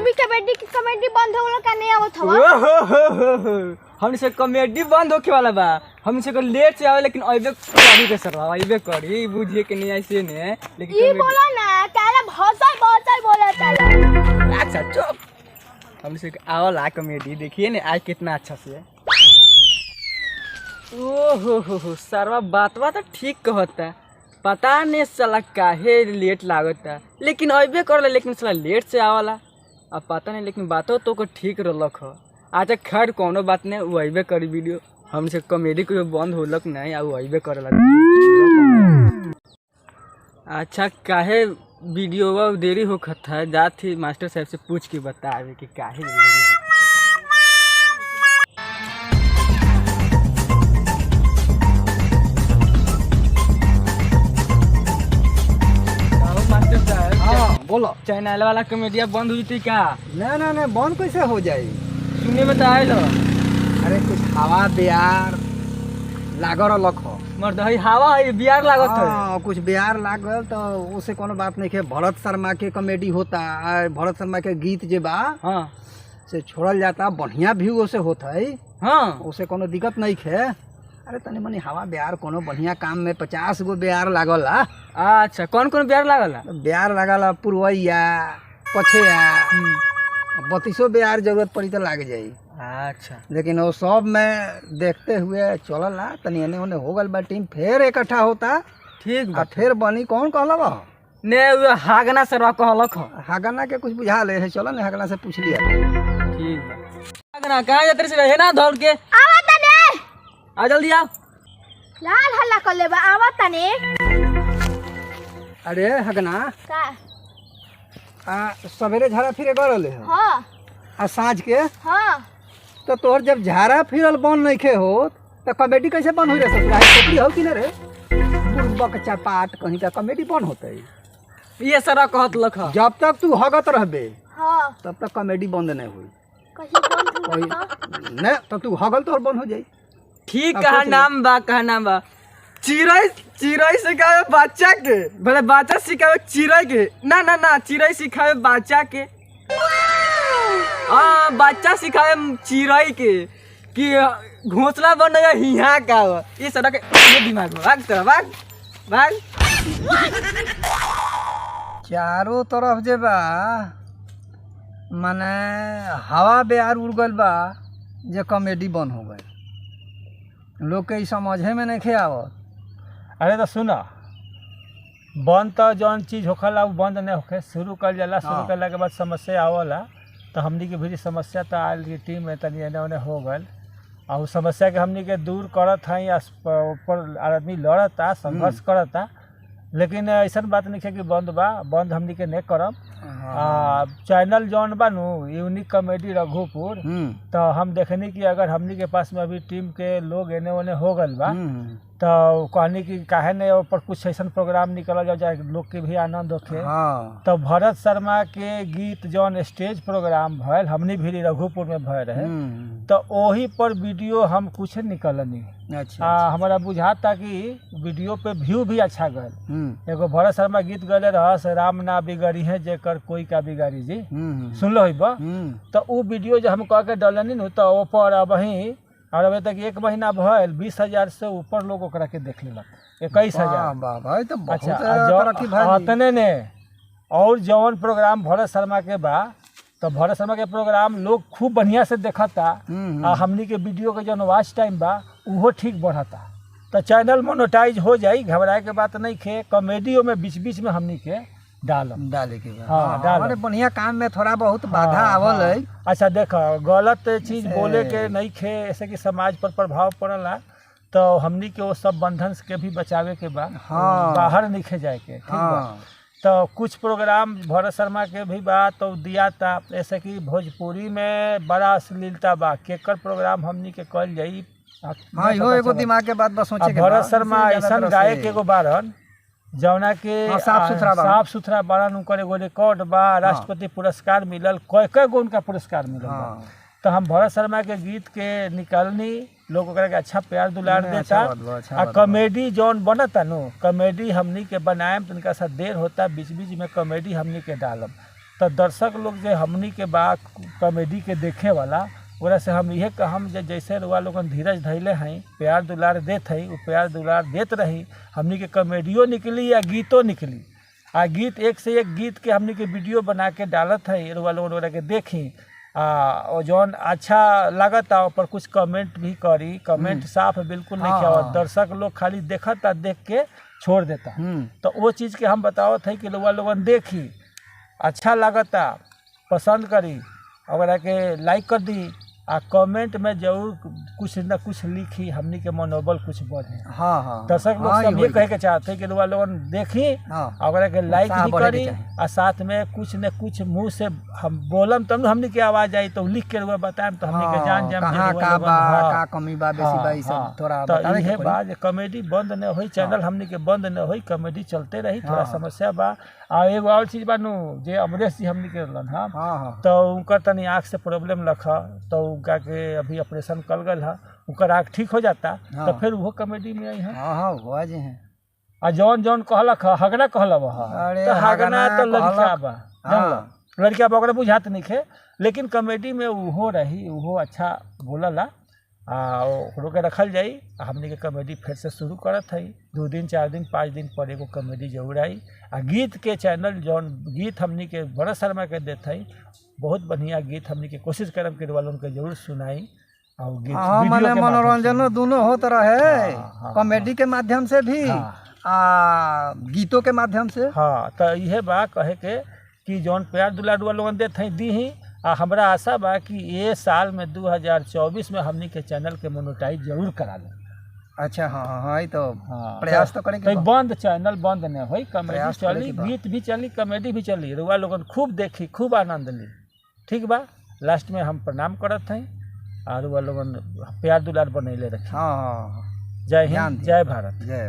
भी कॉमेडी बंद हो गलो का नहीं आवत हवा। हमने से कॉमेडी बंद होके वाला बा। हमने से लेट से आवे लेकिन अइबे करी के सर अइबे करी बुझिए के नहीं ऐसे ने लेकिन ई बोला ना काला बहुत बोला चला। अच्छा चुप। हमने से आवला कॉमेडी देखिए ने आज कितना अच्छा से। ओहो सरवा बातवा तो ठीक कहता। पता नहीं साला काहे लेट लागता लेकिन अइबे करला लेकिन साला लेट से आवला। अब पता नहीं लेकिन बातों तो को ठीक रहलक ह। अच्छा खैर कोनो बात नहीं वो अइबे करी वीडियो। हमसे कॉमेडी को बंद होलक नहीं आ वो अइबे करला। अच्छा काहे वीडियो देरी होखत है जात ही मास्टर साहब से पूछ के बतावे कि काहे देरी बोलो चैनल वाला कॉमेडिया बंद हुई थी क्या? ना बंद कैसे हो जाए? सुनने में तो आयल हो। अरे कुछ हवा बिहार लागल रख मर्द है हवा है बिहार लागत है। कुछ बिहार लागल तो उसे कोनो बात नहीं है। भरत शर्मा के कॉमेडी होता है। भरत शर्मा के गीत जे बा हाँ से छोड़ल जाता बढ़िया व्यू उसे होता है। हाँ उसे कोनो दिक्कत नहीं है। अरे तनी मनी हवा बिहार कोनो बढ़िया काम में 50 गो बिहार लागल। अच्छा कौन कौन बिहार लागल? बिहार लागल पुरवैया पछेया 32 बिहार जरूरत पड़ी तो लाग जाई। अच्छा लेकिन वो सब में देखते हुए चलल तनी एने ओने हो गल बा टीम फिर इकट्ठा होता। ठीक बा फिर बनी कौन कहला बा ने हागना सरवा कहलक ह। हागना के कुछ बुझा ले है। चलो ने हागना से पूछ लिया। ठीक बा हागना कहां जाते से है ना दौड़ के आवा तने आ जल्दी आओ। लाल हल्ला कर ले बा आवा तने। अरे हगना का सवेरे झाड़ा फिरे गरले है हां आ साँझ के हां तो तोहर जब झाड़ा फिरल बन नहीं खे हो तो कॉमेडी कैसे बन हुई रे? ससुराल हो कि ना रे? बुड़बक चपाट कहीं का कॉमेडी बन होते ये सारा कहत लख जब तक तू हगत रहबे हां तब तक कॉमेडी बंद नहीं हुई। कैसे बंद हो नहीं तब तू हगल तो बंद हो जाई। ठीक कहा नाम बा चिड़ै चिड़ै सिखावे बच्चा के भले बच्चा सिखावे चिड़ै के ना चिड़ै सिखावे बच्चा के। हाँ बच्चा सिखावे चिड़ै के कि घोंसला बन हिहा का ये सड़क ये दिमाग में भाग तरह भाग चारों तरफ जे बा माने हवा बिहार उड़ गल बा जे कॉमेडी बंद हो गई। लोग के समझे में नहीं आवत। अरे तो सुना बंद तो जौन चीज़ होखला वो बंद नहीं होखे शुरू कर जाला। शुरू करला के बाद समस्या आवला तो हमनी के भी समस्या तो आयल की टीम में तनी एने ओने हो गल और उस समस्या के हमनी के दूर करत हैं या ऊपर आदमी लड़ता संघर्ष करता। लेकिन ऐसा बात नहीं है कि बंद बा बंद हमनी के नहीं करब। चैनल जौन बा नु यूनिक कॉमेडी रघुपुर तो हम देखनी कि अगर हमनी के पास में अभी टीम के लोग एने ओने हो गल बा तो कहनी कि काहे ने ऊपर कुछ ऐसा प्रोग्राम निकल जाए लोग के भी आनंद होखे। तो भरत शर्मा के गीत जौन स्टेज प्रोग्राम भयल हमनी भी रघुपुर में भय रहे तो वही पर वीडियो हम कुछ निकलनी। अच्छा हमारा बुझाता कि वीडियो पे व्यू भी अच्छा गल। एगो भरत शर्मा गीत गले रहस राम ना बिगड़ी है जेकर कोई का बिगाड़ी जी सुन लो तो वो वीडियो जो हम कह के डलनी न तो ऊपर अब ही और अभी तक 1 महीना भल 20,000 से ऊपर लोग ओकरा के देख लेलक 21,000। अच्छा अतने ने और जौन प्रोग्राम भरत शर्मा के बा तो भरत शर्मा के प्रोग्राम लोग खूब बढ़िया से देखता। हमनी के वीडियो के जौन वॉच टाइम बा उहो ठीक बढ़ता तो चैनल मोनेटाइज हो जाई। घबराए के बात नहीं खे। कॉमेडियो में बीच बीच में हमनी के डाले के हाँ डाल बढ़िया काम में थोड़ा बहुत बाधा आवल है। अच्छा देखो गलत चीज बोले के नहीं खे ऐसे कि समाज पर प्रभाव पड़ला तो हमनी के वो सब बंधन के भी बचावे के बा। बाहर नहीं खे जाए के ठीक बा। तो कुछ प्रोग्राम भरत शर्मा के भी बा तो दिया था ऐसे कि भोजपुरी में बड़ा अश्लीलता बा केकर प्रोग्राम हमनी के कल जाई। हाँ इहो एगो दिमाग के बात बस सोचे के भरत शर्मा ऐसा गायक एगो बारन जौना के साफ सुथरा बारन उनकर एगो रिकॉर्ड बा। राष्ट्रपति पुरस्कार मिलल कई गो उनका पुरस्कार मिलल। तो हम भरत शर्मा के गीत के निकालनी लोग ओकरा के अच्छा प्यार दुलार देता। आ कॉमेडी जौन बनता नो कॉमेडी हमनी के बनाएम तनिका सा देर होता बीच बीच में कॉमेडी हमनी के डालब तो दर्शक लोग जो हमनी के बा कॉमेडी के देखे वाला ओकरा से हम इहे कहम जे जैसे रुआ लोगन धीरज धैले हैं, प्यार दुलार देत हैं, वो प्यार दुलार देत रही। हमनी के कॉमेडियो निकली या गीतो निकली, आ गीत एक से एक गीत के हमनी के वीडियो बना के डालत है, रुआ लोगन ओकरा के देखी और जौन अच्छा लागत आ पर कुछ कमेंट भी करी। कमेंट साफ बिल्कुल नहीं किया, दर्शक लोग खाली देखता, देख के छोड़ देता। तो वो चीज़ के हम बतावत है कि रुआ लोगन देखी, अच्छा लागता, पसंद करी, अगर के लाइक कर दी, आ कमेंट में जरूर कुछ न कुछ लिखी, हमनी के मनोबल कुछ बढ़े। दर्शक लोग सब ये कहे के चाहते हैं कि रुआ लोगन देखी, अगर के लाइक भी करी, और साथ में कुछ न कुछ मुंह से हम बोलम तब हमनी के आवाज आई तो लिख के रुआ बताएम तो हमनी के जान जाम का कमी बा बेसी बा ई सब थोड़ा बतावे के बाद कॉमेडी बंद न होई, चैनल हमनी के बंद न होई, कॉमेडी चलते रही। थोड़ा समस्या बा। आ एगो और चीज बानू जे अमरेश जी हमनी के रहलन तो उनकर तनी आँख से प्रॉब्लम लखा, तो उनका के अभी ऑपरेशन कल गल है, उनकर आँख ठीक हो जाता तो फिर वो कॉमेडी में आई है। हुआ जी हैं। आ जौन जौन कहलक हगना कहला तो हगना तो लड़का बा, लड़का बा ओकरा बुझात नहीं खे, लेकिन कॉमेडी में उहो रही, उहो अच्छा बोलला आ ओकरो के रखल जाई। हमनी के कॉमेडी फिर से शुरू करत है, 2 दिन 4 दिन 5 दिन पर एगो कॉमेडी जरूर आई। आ गीत के चैनल जौन गीत हमनी के बड़ा शर्मा के देत है, बहुत बढ़िया गीत हमनी के कोशिश करम के वालों के जरूर सुनाई। और गीत माने मनोरंजन दोनों होत रहे, कॉमेडी के माध्यम से भी आ गीतों के माध्यम से। तो यह बा कहे के कि जौन प्यार दुलार लोगन देत हैं दी ही। हमरा आशा बा कि ये साल में 2024 में हमनी के चैनल के मोनेटाइज जरूर करा लें। अच्छा तो प्रयास तो करेंगे। तो बंद चैनल बंद नहीं होई, कॉमेडी चली, गीत भी चली, कॉमेडी भी चली, रुआ लोगन खूब देखी, खूब आनंद ली। ठीक बा, लास्ट में हम प्रणाम करत हैं और रुआ लोगन प्यार दुलार बनैले रखी। जय हिंद, जय भारत।